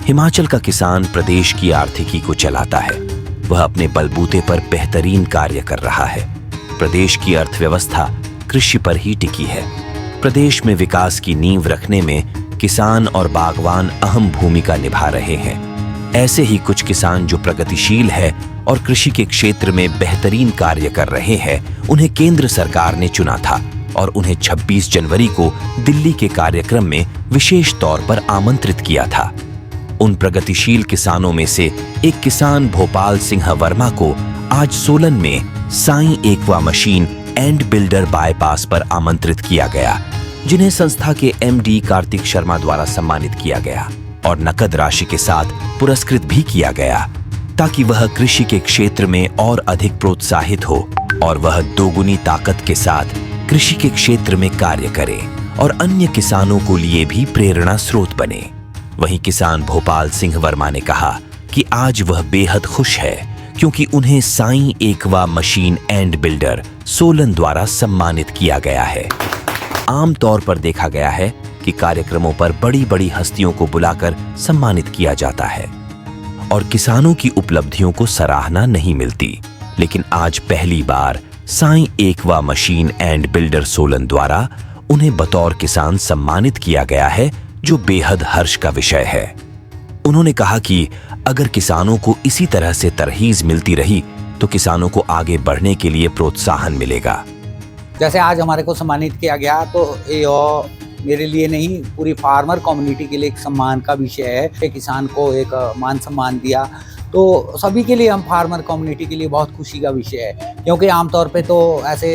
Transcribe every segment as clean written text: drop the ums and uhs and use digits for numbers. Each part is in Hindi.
हिमाचल का किसान प्रदेश की आर्थिकी को चलाता है। वह अपने बलबूते पर बेहतरीन कार्य कर रहा है। प्रदेश की अर्थव्यवस्था कृषि पर ही टिकी है। प्रदेश में विकास की नींव रखने में किसान और बागवान अहम भूमिका निभा रहे हैं। ऐसे ही कुछ किसान जो प्रगतिशील है और कृषि के क्षेत्र में बेहतरीन कार्य कर रहे हैं, उन्हें केंद्र सरकार ने चुना था और उन्हें 26 जनवरी को दिल्ली के कार्यक्रम में विशेष तौर पर आमंत्रित किया था। उन प्रगतिशील किसानों में से एक किसान भोपाल सिंह वर्मा को आज सोलन में Sai aqua machine and builder bypass पर आमंत्रित किया गया, जिन्हें संस्था के एमडी कार्तिक शर्मा द्वारा सम्मानित किया गया और नकद राशि के साथ पुरस्कृत भी किया गया, ताकि वह कृषि के क्षेत्र में और अधिक प्रोत्साहित हो और वह दोगुनी ताकत के साथ कृषि के क्षेत्र में कार्य करे और अन्य किसानों को लिए भी प्रेरणा स्रोत बने। वहीं किसान भोपाल सिंह वर्मा ने कहा कि आज वह बेहद खुश है क्योंकि उन्हें Sai aqua machine and builder Solan द्वारा सम्मानित किया गया है। आमतौर पर देखा गया है कि कार्यक्रमों पर बड़ी बड़ी हस्तियों को बुलाकर सम्मानित किया जाता है और किसानों की उपलब्धियों को सराहना नहीं मिलती, लेकिन आज पहली बार Sai aqua machine and builder Solan द्वारा उन्हें बतौर किसान सम्मानित किया गया है, जो बेहद हर्ष का विषय है। उन्होंने कहा कि अगर किसानों को इसी तरह से तरहीज मिलती रही तो किसानों को आगे बढ़ने के लिए प्रोत्साहन मिलेगा। जैसे आज हमारे को सम्मानित किया गया, तो ये मेरे लिए नहीं, पूरी फार्मर कम्युनिटी के लिए एक सम्मान का विषय है। एक किसान को एक मान सम्मान दिया तो सभी के लिए, हम फार्मर कम्युनिटी के लिए बहुत खुशी का विषय है, क्योंकि आमतौर पे तो ऐसे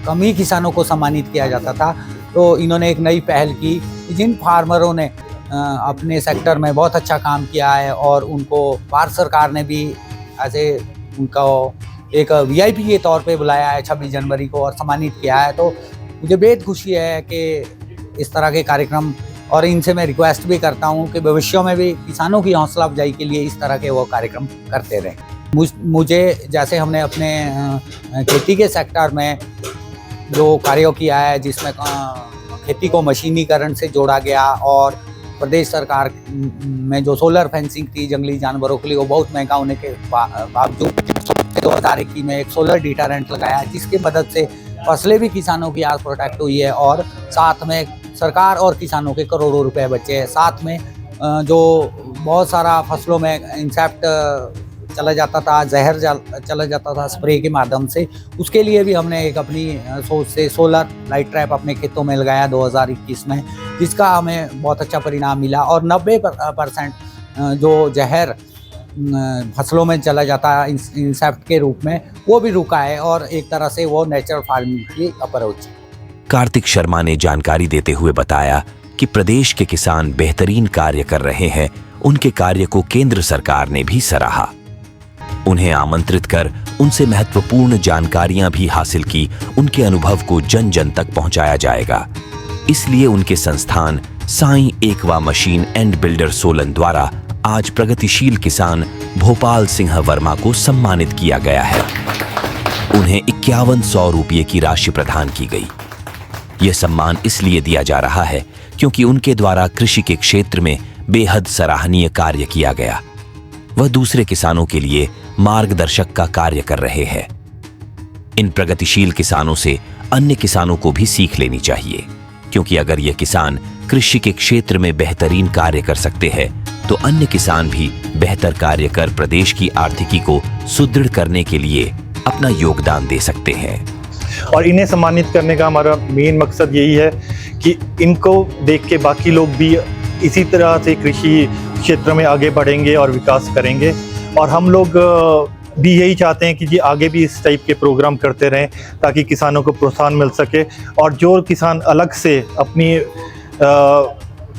कम ही किसानों को सम्मानित किया जाता था। तो इन्होंने एक नई पहल की, जिन फार्मरों ने अपने सेक्टर में बहुत अच्छा काम किया है और उनको भारत सरकार ने भी ऐसे उनको एक वीआईपी के तौर पे बुलाया है 26 जनवरी को और सम्मानित किया है। तो मुझे बेहद खुशी है कि इस तरह के कार्यक्रम, और इनसे मैं रिक्वेस्ट भी करता हूं कि भविष्य में भी किसानों की हौसला अफजाई के लिए इस तरह के वो कार्यक्रम करते रहें। मुझे जैसे हमने अपने खेती के सेक्टर में जो कार्य किया है, जिसमें खेती को मशीनीकरण से जोड़ा गया और प्रदेश सरकार में जो सोलर फेंसिंग थी जंगली जानवरों के लिए, वो बहुत महंगा होने के बावजूद 2021 में एक सोलर डिटरेंट लगाया, जिसकी मदद से फसलें भी किसानों की आज प्रोटेक्ट हुई है और साथ में सरकार और किसानों के करोड़ों रुपए बचे हैं। साथ में जो बहुत सारा फसलों में इंसेक्ट चला जाता था, जहर चला जाता था स्प्रे के माध्यम से, उसके लिए भी हमने एक अपनी सोच से सोलर लाइट ट्रैप अपने खेतों में लगाया 2021 में, जिसका हमें बहुत अच्छा परिणाम मिला और 90% जो जहर फसलों में चला जाता है इंसेक्ट के रूप में, वो भी रुका है और एक तरह से वो नेचुरल फार्मिंग की अप्रोच है। कार्तिक शर्मा ने जानकारी देते हुए बताया कि प्रदेश के किसान बेहतरीन कार्य कर रहे हैं। उनके कार्य को केंद्र सरकार ने भी सराहा। उन्हें आमंत्रित कर उनसे महत्वपूर्ण जानकारियां भी हासिल की। उनके अनुभव को जन जन तक पहुंचाया जाएगा, इसलिए उनके संस्थान Sai aqua machine and builder Solan द्वारा आज प्रगतिशील किसान भोपाल सिंह वर्मा को सम्मानित किया गया है। उन्हें 5100 रुपये की राशि प्रदान की गई। यह सम्मान इसलिए दिया जा रहा है क्योंकि उनके द्वारा कृषि के क्षेत्र में बेहद सराहनीय कार्य किया गया। वह दूसरे किसानों के लिए मार्गदर्शक का कार्य कर रहे हैं। इन प्रगतिशील किसानों से अन्य किसानों को भी सीख लेनी चाहिए, क्योंकि अगर ये किसान कृषि के क्षेत्र में बेहतरीन कार्य कर सकते हैं तो अन्य किसान भी बेहतर कार्य कर प्रदेश की आर्थिकी को सुदृढ़ करने के लिए अपना योगदान दे सकते हैं। और इन्हें सम्मानित करने का हमारा मेन मकसद यही है कि इनको देख के बाकी लोग भी इसी तरह से कृषि क्षेत्र में आगे बढ़ेंगे और विकास करेंगे। और हम लोग भी यही चाहते हैं कि जी आगे भी इस टाइप के प्रोग्राम करते रहें ताकि किसानों को प्रोत्साहन मिल सके, और जो किसान अलग से अपनी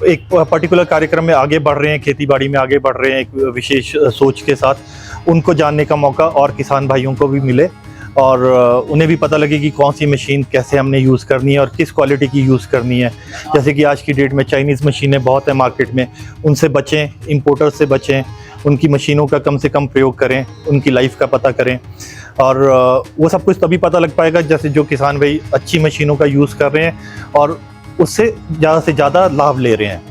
एक पर्टिकुलर कार्यक्रम में आगे बढ़ रहे हैं, खेती बाड़ी में आगे बढ़ रहे हैं एक विशेष सोच के साथ, उनको जानने का मौका और किसान भाइयों को भी मिले और उन्हें भी पता लगे कि कौन सी मशीन कैसे हमने यूज़ करनी है और किस क्वालिटी की यूज़ करनी है। जैसे कि आज की डेट में चाइनीज़ मशीनें बहुत है मार्केट में, उनसे बचें, इंपोर्टर से बचें, उनकी मशीनों का कम से कम प्रयोग करें, उनकी लाइफ का पता करें। और वो सब कुछ तभी पता लग पाएगा जैसे जो किसान भाई अच्छी मशीनों का यूज़ कर रहे हैं और उससे ज़्यादा से ज़्यादा लाभ ले रहे हैं।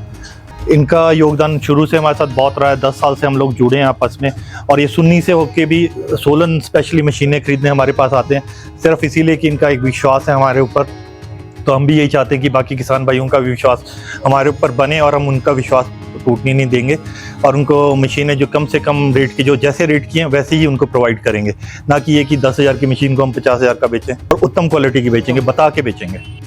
इनका योगदान शुरू से हमारे साथ बहुत रहा है। 10 साल से हम लोग जुड़े हैं आपस में, और ये सुन्नी से होके भी सोलन स्पेशली मशीनें खरीदने हमारे पास आते हैं सिर्फ इसीलिए कि इनका एक विश्वास है हमारे ऊपर। तो हम भी यही चाहते हैं कि बाकी किसान भाइयों का भी विश्वास हमारे ऊपर बने और हम उनका विश्वास टूटने नहीं देंगे, और उनको मशीनें जो कम से कम रेट की, जो जैसे रेट की हैं वैसे ही उनको प्रोवाइड करेंगे, ना कि ये कि 10,000 की मशीन को हम 50,000 का बेचें, और उत्तम क्वालिटी की बेचेंगे, बता के बेचेंगे।